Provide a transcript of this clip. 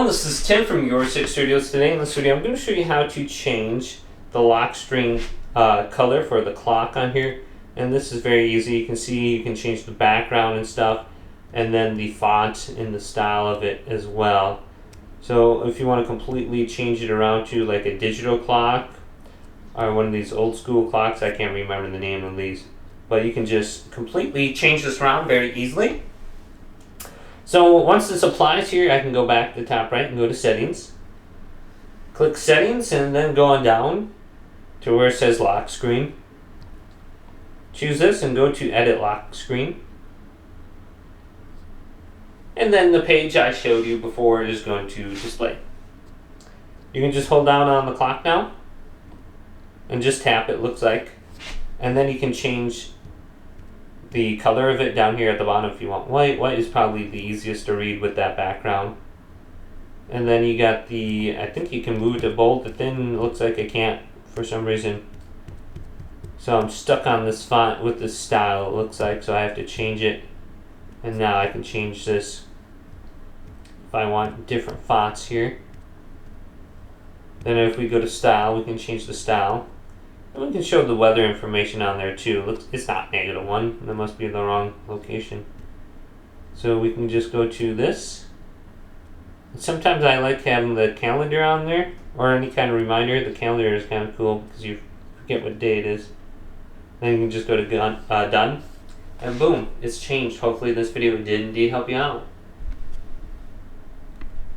this is Tim from Your Six Studios. Today in this video, I'm going to show you how to change the lock screen color for the clock on here. And this is very easy. You can see you can change the background and stuff, and then the font and the style of it as well. So if you want to completely change it around to like a digital clock or one of these old school clocks, I can't remember the name of these, but you can just completely change this around very easily. So once this applies here, I can go back to the top right and go to settings. Click settings and then go on down to where it says lock screen. Choose this and go to edit lock screen. And then the page I showed you before is going to display. You can just hold down on the clock now and just tap, it looks like. And then you can change the color of it down here at the bottom if you want white. White is probably the easiest to read with that background. And then you got the, I think you can move it to bold, but then it looks like I can't for some reason. So I'm stuck on this font with this style, it looks like, so I have to change it. And now I can change this if I want different fonts here. Then if we go to style, we can change the style. And we can show the weather information on there too. It's not -1, that must be the wrong location. So we can just go to this. Sometimes I like having the calendar on there, or any kind of reminder. The calendar is kind of cool because you forget what day it is. Then you can just go to done, and boom, it's changed. Hopefully this video did indeed help you out.